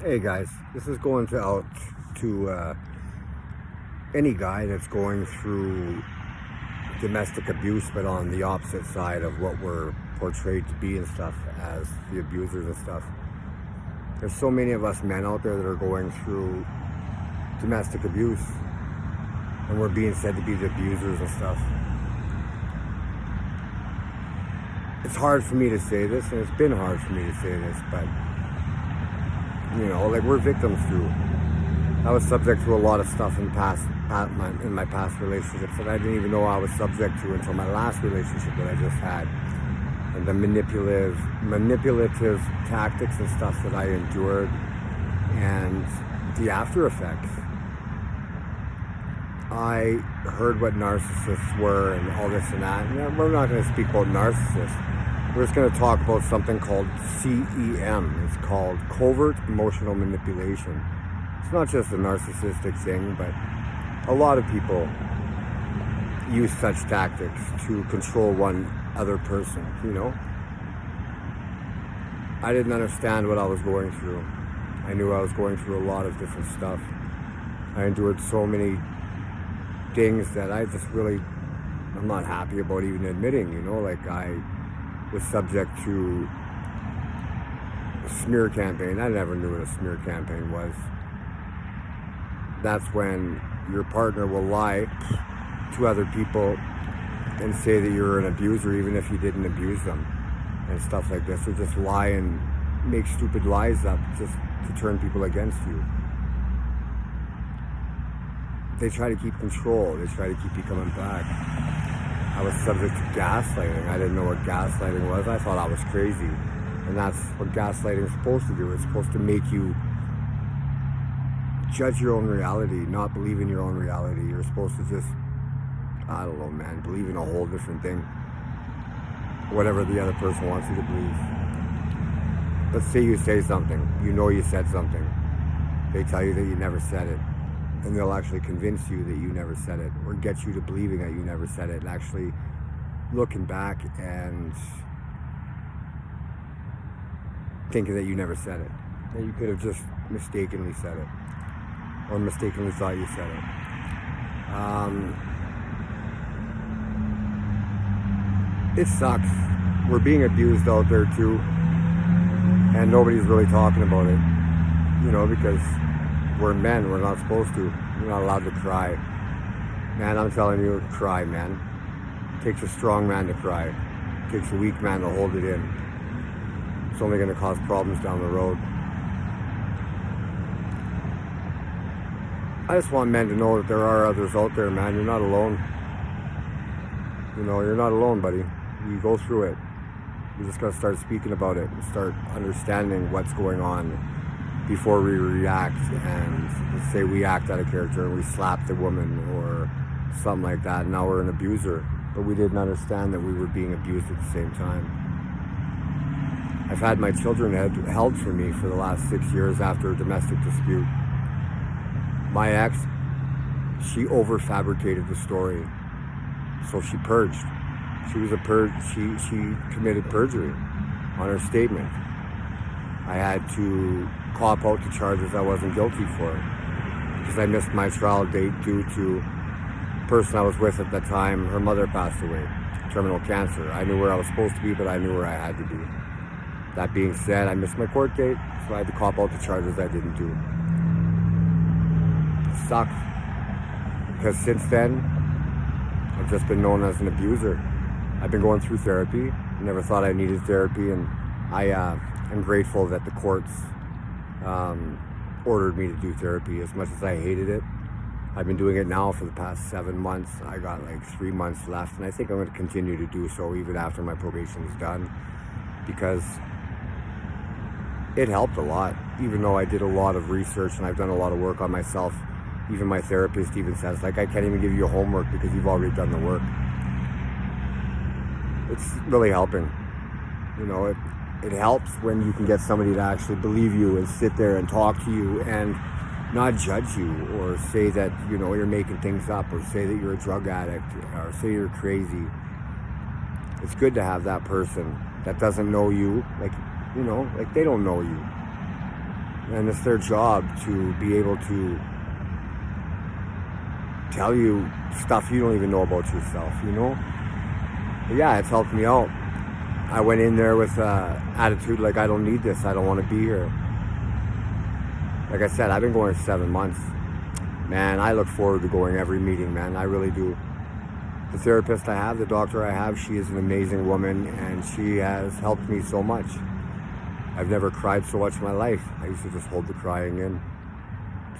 Hey guys, this is going out to any guy that's going through domestic abuse, but on the opposite side of what we're portrayed to be and stuff as the abusers and stuff. There's so many of us men out there that are going through domestic abuse, and we're being said to be the abusers and stuff. It's hard for me to say this, and it's been hard for me to say this, but like we're victims too. I was subject to a lot of stuff in my past relationships that I didn't even know I was subject to until my last relationship that I just had, and the manipulative tactics and stuff that I endured, and the after effects. I heard what narcissists were and all this and that, and we're not going to speak about narcissists. We're just going to talk about something called CEM. It's called covert emotional manipulation. It's not just a narcissistic thing, but a lot of people use such tactics to control one other person, I didn't understand what I was going through. I knew I was going through a lot of different stuff. I endured so many things that I'm not happy about even admitting, like I was subject to a smear campaign. I never knew what a smear campaign was. That's when your partner will lie to other people and say that you're an abuser even if you didn't abuse them and stuff like this. Or just lie and make stupid lies up just to turn people against you. They try to keep control. They try to keep you coming back. I was subject to gaslighting. I didn't know what gaslighting was. I thought I was crazy. And that's what gaslighting is supposed to do. It's supposed to make you judge your own reality, not believe in your own reality. You're supposed to just, I don't know, man, believe in a whole different thing. Whatever the other person wants you to believe. Let's say you say something. You said something. They tell you that you never said it. And they'll actually convince you that you never said it, or get you to believing that you never said it, and actually looking back and thinking that you never said it. That you could have just mistakenly said it, or mistakenly thought you said it. It sucks. We're being abused out there too, and nobody's really talking about it, because we're men, we're not supposed to. We're not allowed to cry. Man, I'm telling you, cry, man. It takes a strong man to cry. It takes a weak man to hold it in. It's only going to cause problems down the road. I just want men to know that there are others out there, man. You're not alone. You're not alone, buddy. You go through it. You just got to start speaking about it and start understanding what's going on before we react, and let's say we act out of character and we slap the woman or something like that, and now we're an abuser, but we didn't understand that we were being abused at the same time. I've had my children held for me for the last 6 years after a domestic dispute. My ex, she over-fabricated the story, so she purged. She committed perjury on her statement. I had to cop out the charges I wasn't guilty for because I missed my trial date due to the person I was with at the time. Her mother passed away, terminal cancer. I knew where I was supposed to be, but I knew where I had to be. That being said, I missed my court date, so I had to cop out the charges I didn't do. It sucks, because since then, I've just been known as an abuser. I've been going through therapy. I never thought I needed therapy, and I'm grateful that the courts ordered me to do therapy. As much as I hated it, I've been doing it now for the past 7 months. I got like 3 months left, and I think I'm going to continue to do so even after my probation is done, because it helped a lot. Even though I did a lot of research and I've done a lot of work on myself, even my therapist even says, like, I can't even give you homework because you've already done the work. It's really helping. It helps when you can get somebody to actually believe you and sit there and talk to you and not judge you or say that, you're making things up, or say that you're a drug addict, or say you're crazy. It's good to have that person that doesn't know you, like they don't know you. and it's their job to be able to tell you stuff you don't even know about yourself, you know? But yeah, it's helped me out. I went in there with attitude like, I don't need this, I don't want to be here. Like I said, I've been going 7 months. Man, I look forward to going every meeting, man. I really do. The therapist I have, the doctor I have, she is an amazing woman, and she has helped me so much. I've never cried so much in my life. I used to just hold the crying in.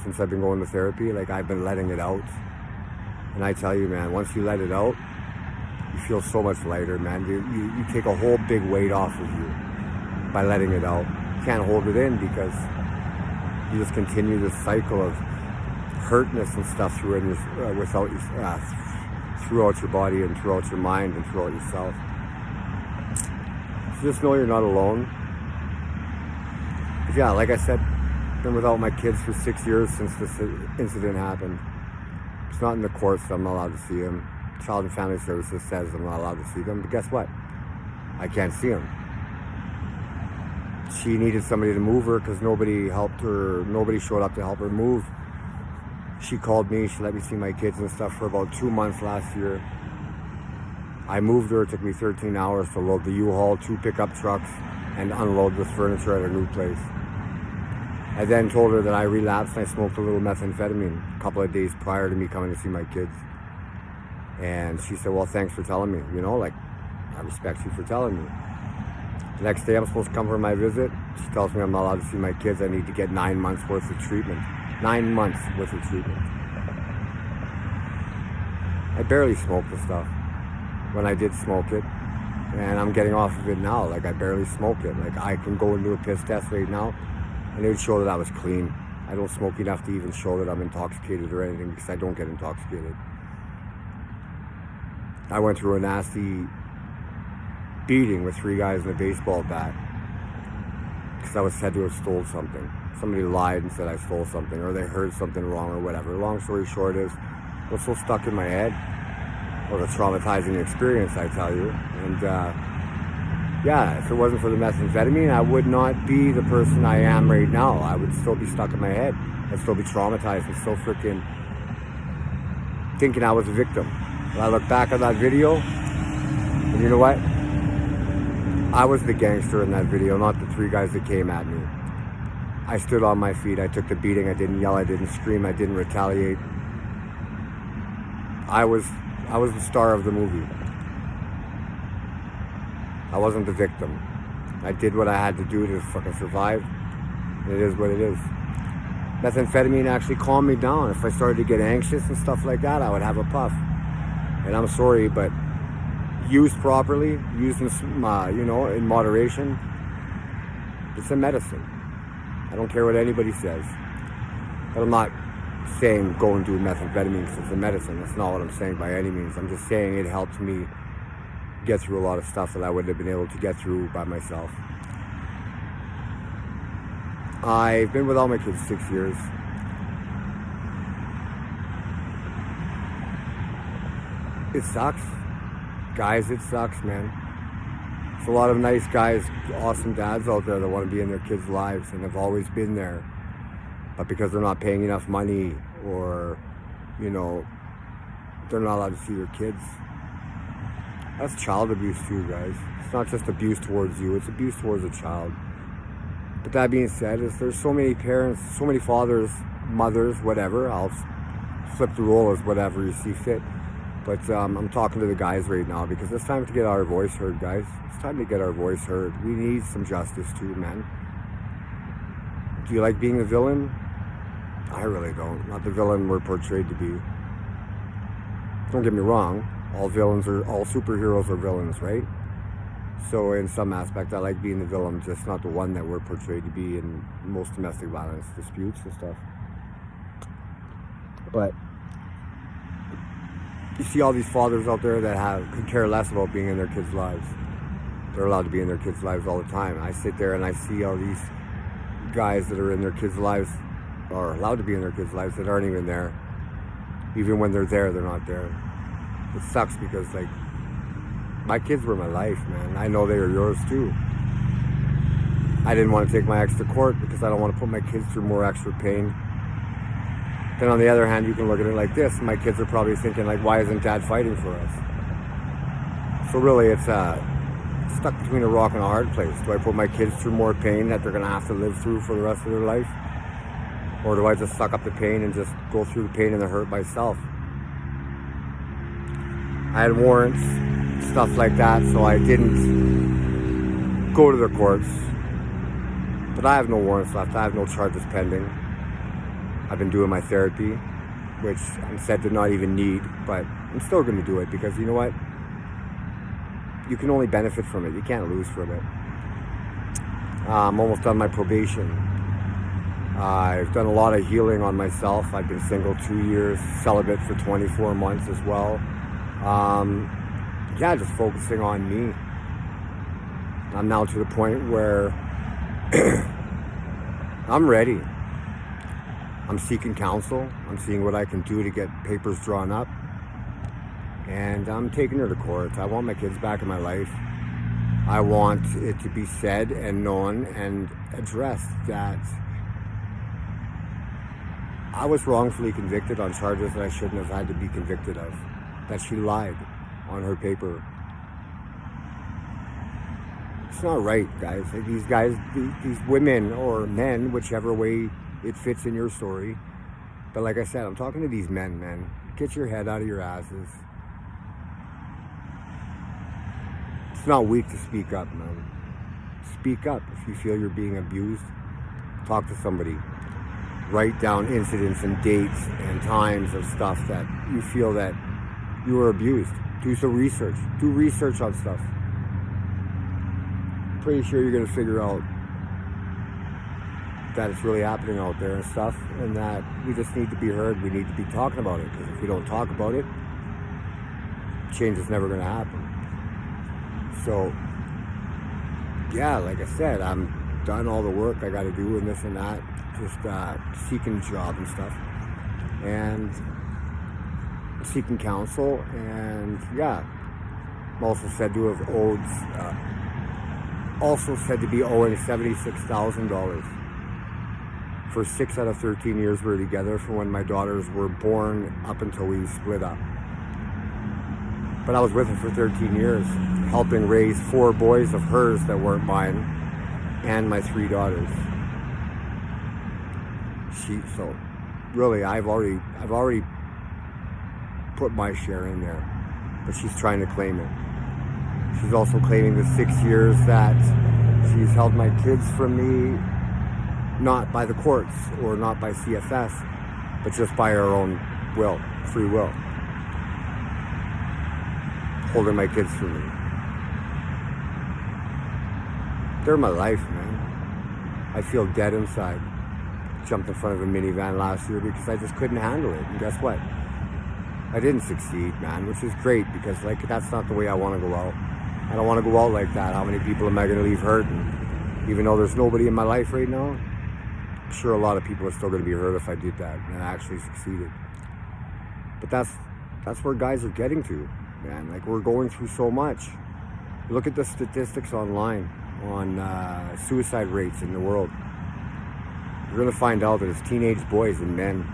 Since I've been going to therapy, like, I've been letting it out. And I tell you, man, once you let it out, you feel so much lighter, man. You take a whole big weight off of you by letting it out. You can't hold it in because you just continue this cycle of hurtness and stuff throughout your body and throughout your mind and throughout yourself. So just know you're not alone. But yeah, like I said, been without my kids for 6 years since this incident happened. It's not in the courts that I'm not allowed to see them. Child and Family Services says I'm not allowed to see them, but guess what? I can't see them. She needed somebody to move her because nobody helped her, nobody showed up to help her move. She called me, she let me see my kids and stuff for about 2 months last year. I moved her, it took me 13 hours to load the U-Haul, 2 pickup trucks, and unload the furniture at her new place. I then told her that I relapsed and I smoked a little methamphetamine a couple of days prior to me coming to see my kids. And she said, well, thanks for telling me, you know, like, I respect you for telling me. The next day I'm supposed to come for my visit. She tells me I'm not allowed to see my kids. I need to get 9 months worth of treatment. 9 months worth of treatment. I barely smoked the stuff when I did smoke it. And I'm getting off of it now. Like, I barely smoke it. Like, I can go into a piss test right now and it would show that I was clean. I don't smoke enough to even show that I'm intoxicated or anything because I don't get intoxicated. I went through a nasty beating with 3 guys in a baseball bat because I was said to have stole something. Somebody lied and said I stole something, or they heard something wrong or whatever. Long story short is, it was so stuck in my head. It was a traumatizing experience, I tell you. And yeah, if it wasn't for the methamphetamine, I would not be the person I am right now. I would still be stuck in my head. I'd still be traumatized and still freaking thinking I was a victim. When I look back on that video, and you know what? I was the gangster in that video, not the 3 guys that came at me. I stood on my feet. I took the beating. I didn't yell. I didn't scream. I didn't retaliate. I was the star of the movie. I wasn't the victim. I did what I had to do to fucking survive. It is what it is. Methamphetamine actually calmed me down. If I started to get anxious and stuff like that, I would have a puff. And I'm sorry, but used properly, used in, in moderation, it's a medicine. I don't care what anybody says. But I'm not saying go and do methamphetamine because it's a medicine. That's not what I'm saying by any means. I'm just saying it helped me get through a lot of stuff that I wouldn't have been able to get through by myself. I've been without my kids 6 years. It sucks. Guys, it sucks, man. There's a lot of nice guys, awesome dads out there that want to be in their kids' lives and have always been there. But because they're not paying enough money or, they're not allowed to see their kids. That's child abuse too, guys. It's not just abuse towards you, it's abuse towards a child. But that being said, there's so many parents, so many fathers, mothers, whatever. I'll flip the role as whatever you see fit. But I'm talking to the guys right now because it's time to get our voice heard, guys. It's time to get our voice heard. We need some justice too, man. Do you like being the villain? I really don't. Not the villain we're portrayed to be. Don't get me wrong. All superheroes are villains, right? So in some aspect, I like being the villain, just not the one that we're portrayed to be in most domestic violence disputes and stuff. But you see all these fathers out there that could care less about being in their kids' lives. They're allowed to be in their kids' lives all the time. I sit there and I see all these guys that are in their kids' lives, or allowed to be in their kids' lives, that aren't even there. Even when they're there, they're not there. It sucks because, my kids were my life, man. I know they are yours too. I didn't want to take my ex to court because I don't want to put my kids through more extra pain. Then on the other hand, you can look at it like this. My kids are probably thinking, like, why isn't dad fighting for us? So really, it's stuck between a rock and a hard place. Do I put my kids through more pain that they're going to have to live through for the rest of their life? Or do I just suck up the pain and just go through the pain and the hurt myself? I had warrants, stuff like that, so I didn't go to the courts. But I have no warrants left. I have no charges pending. I've been doing my therapy, which I'm said to not even need, but I'm still going to do it because you know what? You can only benefit from it. You can't lose from it. I'm almost done my probation. I've done a lot of healing on myself. I've been single 2 years, celibate for 24 months as well. Yeah, just focusing on me. I'm now to the point where I'm ready. I'm seeking counsel. I'm seeing what I can do to get papers drawn up. And I'm taking her to court. I want my kids back in my life. I want it to be said and known and addressed that I was wrongfully convicted on charges that I shouldn't have had to be convicted of. That she lied on her paper. It's not right, guys. Like these guys, these women or men, whichever way it fits in your story. But like I said, I'm talking to these men, man. Get your head out of your asses. It's not weak to speak up, man. Speak up if you feel you're being abused. Talk to somebody. Write down incidents and dates and times of stuff that you feel that you were abused. Do some research. Do research on stuff. Pretty sure you're going to figure out that it's really happening out there and stuff, and that we just need to be heard. We need to be talking about it, because if we don't talk about it, change is never going to happen. So, yeah, like I said, I'm done all the work I got to do and this and that, just seeking a job and stuff, and seeking counsel, and yeah, I'm also said to have owed, also said to be owing $76,000 for 6 out of 13 years we were together, from when my daughters were born up until we split up. But I was with her for 13 years, helping raise 4 boys of hers that weren't mine, and my 3 daughters. So really, I've already put my share in there, but she's trying to claim it. She's also claiming the 6 years that she's held my kids from me, not by the courts or not by CFS, but just by her own will, free will. Holding my kids from me. They're my life, man. I feel dead inside. Jumped in front of a minivan last year because I just couldn't handle it. And guess what? I didn't succeed, man, which is great, because like that's not the way I want to go out. I don't want to go out like that. How many people am I going to leave hurting? Even though there's nobody in my life right now, I'm sure a lot of people are still going to be hurt if I did that and I actually succeeded. But that's where guys are getting to, man. Like, we're going through so much. Look at the statistics online on suicide rates in the world. You're going to find out that it's teenage boys and men.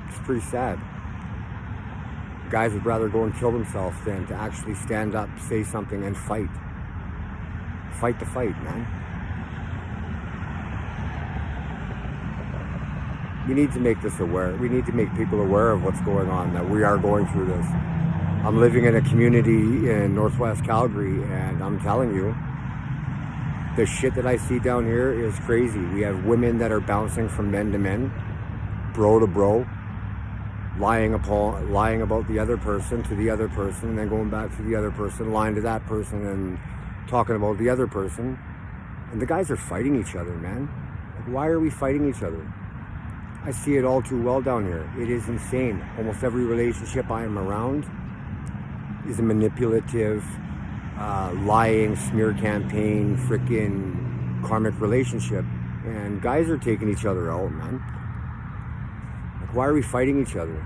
It's pretty sad. Guys would rather go and kill themselves than to actually stand up, say something, and fight. Fight the fight, man. We need to make this aware. We need to make people aware of what's going on, that we are going through this. I'm living in a community in Northwest Calgary, and I'm telling you, the shit that I see down here is crazy. We have women that are bouncing from men to men, bro to bro, lying about the other person to the other person, and then going back to the other person, lying to that person, and talking about the other person. And the guys are fighting each other, man. Like, why are we fighting each other? I see it all too well down here. It is insane. Almost every relationship I am around is a manipulative, lying, smear campaign, frickin' karmic relationship. And guys are taking each other out, man. Like, why are we fighting each other?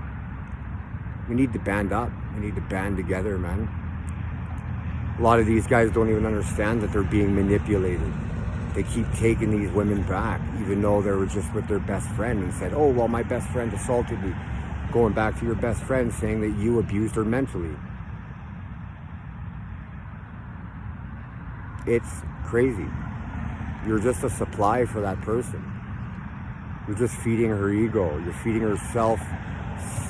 We need to band up. We need to band together, man. A lot of these guys don't even understand that they're being manipulated. They keep taking these women back, even though they were just with their best friend and said, oh, well, my best friend assaulted me. Going back to your best friend saying that you abused her mentally. It's crazy. You're just a supply for that person. You're just feeding her ego. You're feeding her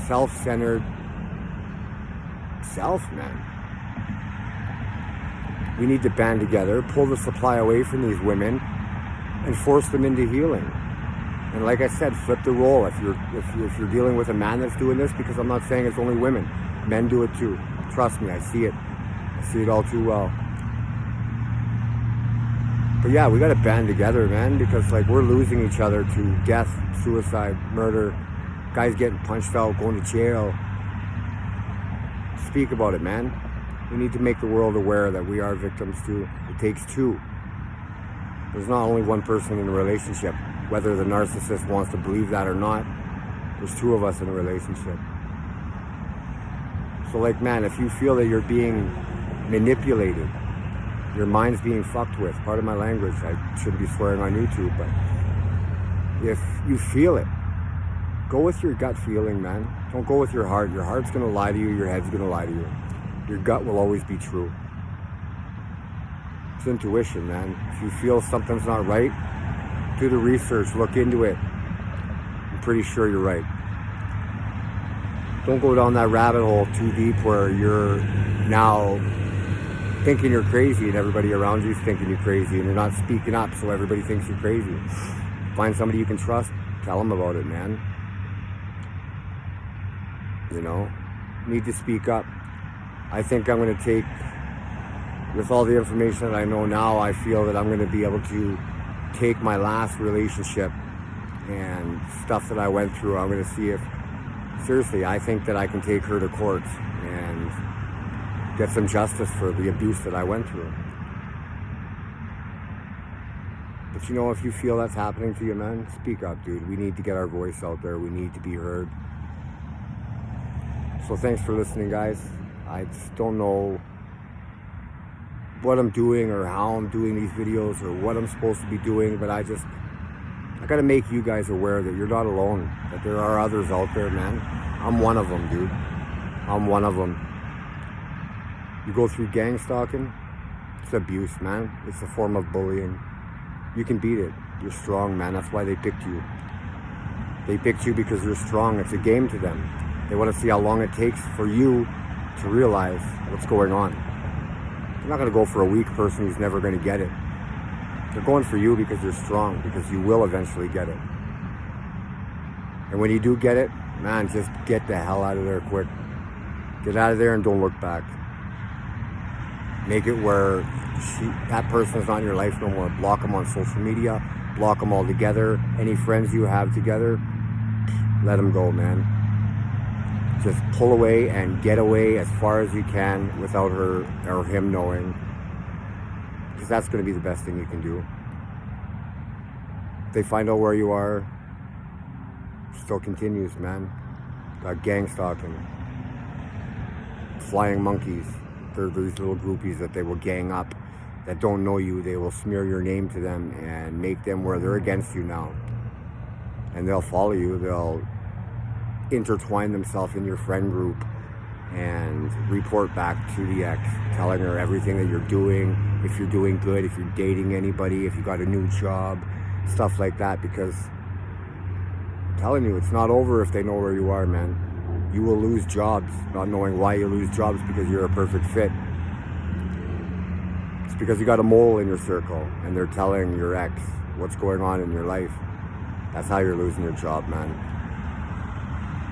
self-centered self, man. We need to band together, pull the supply away from these women, and force them into healing. And like I said, flip the role. If you're dealing with a man that's doing this, because I'm not saying it's only women, men do it too. Trust me, I see it. I see it all too well. But yeah, we gotta band together, man, because like we're losing each other to death, suicide, murder, guys getting punched out, going to jail. Speak about it, man. We need to make the world aware that we are victims too. It takes two. There's not only one person in a relationship. Whether the narcissist wants to believe that or not, there's two of us in a relationship. So like, man, if you feel that you're being manipulated, your mind's being fucked with, pardon my language, I shouldn't be swearing on YouTube, but if you feel it, go with your gut feeling, man. Don't go with your heart. Your heart's gonna lie to you, your head's gonna lie to you. Your gut will always be true. It's intuition, man. If you feel something's not right, do the research, look into it. I'm pretty sure you're right. Don't go down that rabbit hole too deep where you're now thinking you're crazy and everybody around you is thinking you're crazy and you're not speaking up, so everybody thinks you're crazy. Find somebody you can trust, tell them about it, man. You know, need to speak up. I think I'm going to take, with all the information that I know now, I feel that I'm going to be able to take my last relationship and stuff that I went through. I'm going to see if, seriously, I think that I can take her to court and get some justice for the abuse that I went through. But you know, if you feel that's happening to you, man, speak up, dude. We need to get our voice out there. We need to be heard. So thanks for listening, guys. I just don't know what I'm doing or how I'm doing these videos or what I'm supposed to be doing, but I gotta make you guys aware that you're not alone, that there are others out there, man. I'm one of them, dude. I'm one of them. You go through gang stalking, it's abuse, man. It's a form of bullying. You can beat it. You're strong, man. That's why they picked you. They picked you because you're strong. It's a game to them. They want to see how long it takes for you to realize what's going on. They're not going to go for a weak person who's never going to get it. They're going for you because you're strong, because you will eventually get it. And when you do get it, man, just get the hell out of there quick. Get out of there and don't look back. Make it where that person's not in your life no more. Block them on social media. Block them all together. Any friends you have together, let them go, man. Just pull away and get away as far as you can without her or him knowing. Because that's going to be the best thing you can do. If they find out where you are, it still continues, man. Got gang stalking. Flying monkeys. They're these little groupies that they will gang up that don't know you. They will smear your name to them and make them where they're against you now. And they'll follow you. They'll intertwine themselves in your friend group and report back to the ex, telling her everything that you're doing, if you're doing good, if you're dating anybody, if you got a new job, stuff like that. Because I'm telling you, it's not over if they know where you are, man. You will lose jobs, not knowing why you lose jobs because you're a perfect fit. It's because you got a mole in your circle and they're telling your ex what's going on in your life. That's how you're losing your job, man.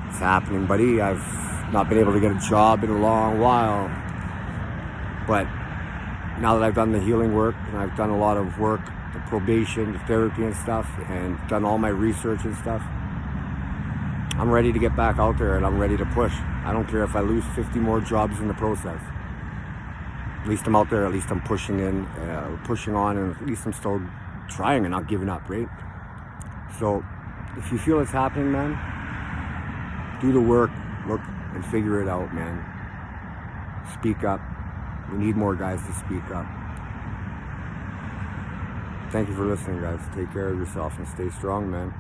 It's happening, buddy. I've not been able to get a job in a long while. But now that I've done the healing work and I've done a lot of work, the probation, the therapy and stuff, and done all my research and stuff, I'm ready to get back out there and I'm ready to push. I don't care if I lose 50 more jobs in the process. At least I'm out there, at least I'm pushing on, and at least I'm still trying and not giving up, right? So if you feel it's happening, man, do the work, look and figure it out, man. Speak up. We need more guys to speak up. Thank you for listening, guys. Take care of yourself and stay strong, man.